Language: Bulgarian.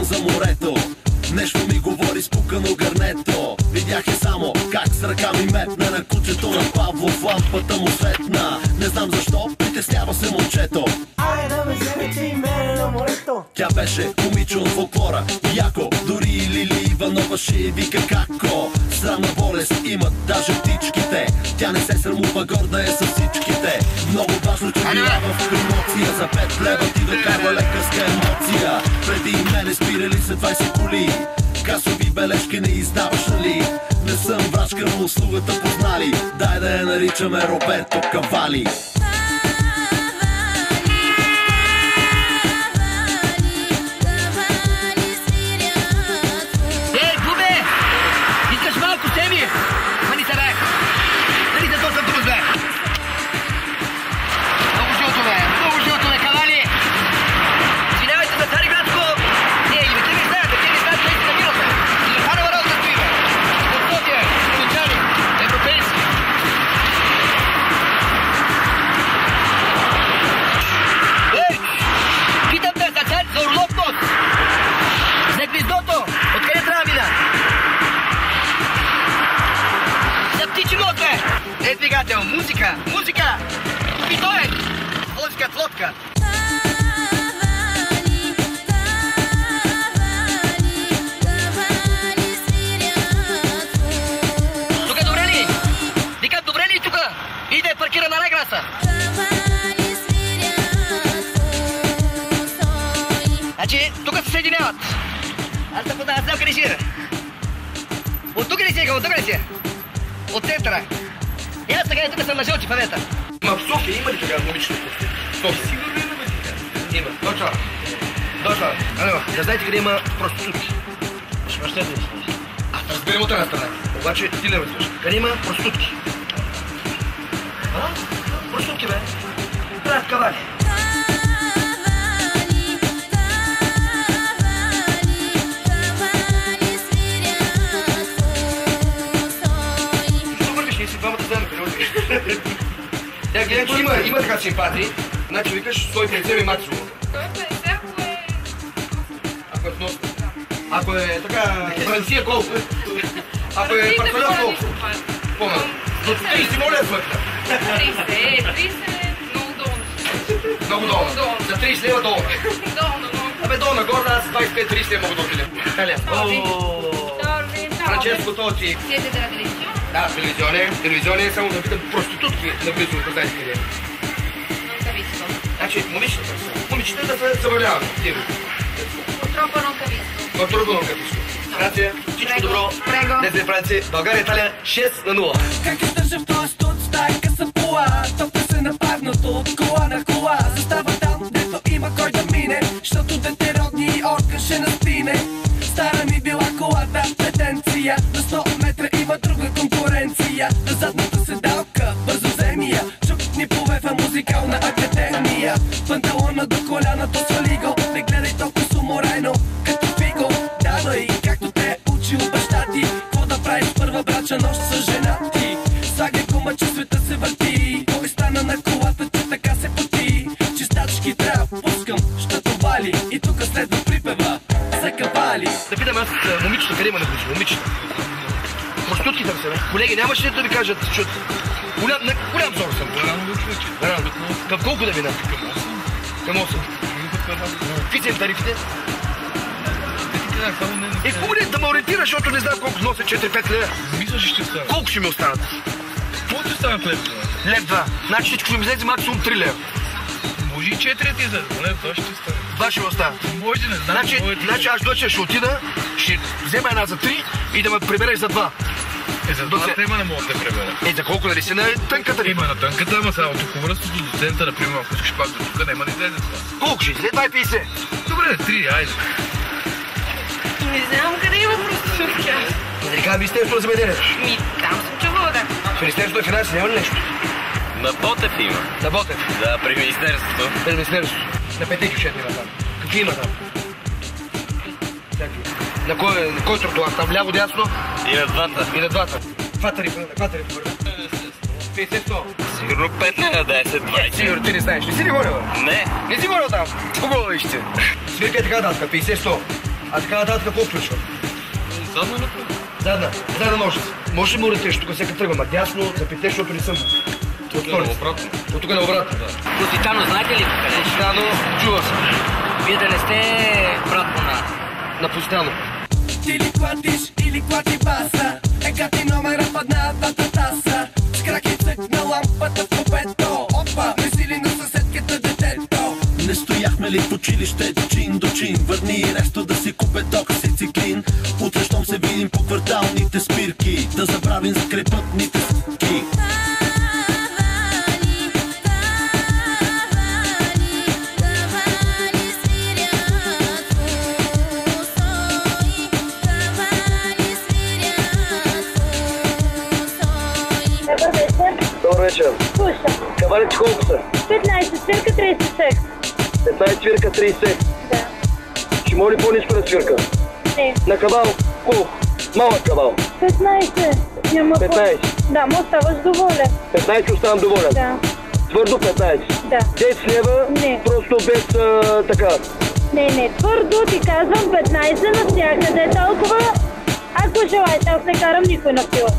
съм за морето. Нещо ми говори спукано гърнето. Видях я само как с ръка ми метна на кучето на Павлов, лампата му светна. Не знам защо, притеснява се момчето. Ай, да ме вземете и мене на морето. Тя беше момиче от фолклора, яко, дори Лили Иванова ще вика како. Срамна болест имат даже птичките. Тя не се срамува, горда е с всичките. Много важно, че била в промоция. За 5 лева ти докарва лекарска емоция. Преди мене спирали се 20 коли. Касови бележки не издаваш, нали? Не съм врач към услугата, познали. Дай да я наричаме Роберто Кавали. Музика! Музика! И то е! Лодка, лодка! Тука добре ли? Викам добре ли тука? Иде паркира на Реграса! Значи, тука се съединяват. Аз да подавам знам къде си. От тук ли си, от тук ли си? От центъра. И аз сега и тук съм на жълти павета. Ма в София има ли така момичето? София? Сигурно има бе. Има. Точно. Точно. Да знаете къде има проститутки. Ще ли? Аз разберем от една страна. Обаче ти не разбираш. Къде има проститутки? А? Проститутки бе. Правят кавали. Тя гледа, че има така симпатии, значи викаш 150 е максимум. 150 ако е вносно. Ако е така Франция колко? Ако е Парфалев колко? По-малко. Но 30 моля е смъртна. 30 е много долно. Много долно. За 30 лева долу. Долно. Абе долу нагоре, аз 25-30 лева мога да отидем. Италия. Франческо Тоти. Siete della televisione? Да, телевизионе е само да питам проститутки наблизо, да знаете къде. Non capisco. Значи, момичета да се забавляват. Purtroppo non capisco. Първо non capisco. Франция, всичко добро. Днес е Франция, България, Италия 6-0. Как издържа в този студ, стая къса пола. Топля се нападнато от кола на кола. Застава там, дето има кой да мине. Щото дете родни орка ще настине. Стара ми била колата, претенция. На 100 метра има друга конкуренция. На задната седалка, бързо вземи я. Чукът ни повева музикална академия. Панталона до коляната свали го. Не гледай толкова суморайно, като фиго. Давай, както те учил баща ти. Какво да правиш първа брача нощ с жена ти? Слагай гума, че света се върти. Кой стана на колата, че така се поти? Чистачки трябва, пускам, щото вали. И тук следва припева за кавали. Да питам аз момичето, къде има наблизо? Момичето. Проститутки там са, бе. Колеги, нямаше ли да ви кажат, че голям зор съм. Рано. Към колко да мина? Към 8. Какви са им тарифите? Хубаво ли да ме ориентираш, защото не знам колко нося 4-5 лева? Мисля, че ще останат. Колко ще ми останат? Колко ще останат лев? Лев 2. Значи всичко ще ми излезе максимум 3 лева. Може и 4 ти излезе, но лев 2 ще остане. 2 ще ми остана. Може да не знам. Значи аз доче ще отида, ще взема една за 3 и да ме прибереш за 2. За 2 тема не мога да пребера. За колко дали си на тънката? Има на тънката, ама сега от тук връзто до центъра, примерно, ако искаш пак до тук, няма да излезе това. Колко ще излезе? 2,50. Добре, 3, айде. Не знам къде има проститутки. Да ли кажа Министерството на земеделието? Там съм чувала, да. В Министерството на финанси няма ли нещо? На Ботев има. На Ботев? Да, при Министерството. При Министерството. На Петеки ще има там. Какви има там? На кой тротуар? Там ляво, дясно? И на двата. И на двата. Каква тарифа върна? 50-100. Сигурно 5 на 10-20. Сигурно ти не знаеш. Не си ли говорил? Не. Не си говорил там? Хубаво вижте. Свирка е така датка, 50-100. А така нататък какво включва? Задна напред. Задна ножица. Може ли му ретеш, тук всека тръгва, ма дясно запитеш, защото не съм. Тук е наобратно. От тук наобратно, да. Луситано, знаете ли къде е? Луситано, чува съм. Вие да не сте брат На Позитано. Ти ли клатиш или клати баса? Ека ти номера в едната таса. С краки цъкна лампата в купето. Опа, не си ли на съседката детето? Не стояхме ли в училище чин до чин? Върни ресто да си купе доксициклин. Утре щом се видим по кварталните спирки, да забравим за крайпътните ски. Добър вечер. Слушам. Кавалите колко са? 15 свирка, 30 секс. 15 свирка, 30. Да. Ще моли по-ниско да свирка? Не. На кавал колко? Малък кавал. 15. Няма 15. Да, му оставаш доволен. 15 оставам доволен. Да. Твърдо 15. Да. 10 лева, Не. просто без така. Не, твърдо ти казвам 15 навсякъде. Толкова, ако желаете, аз не карам никой на пила.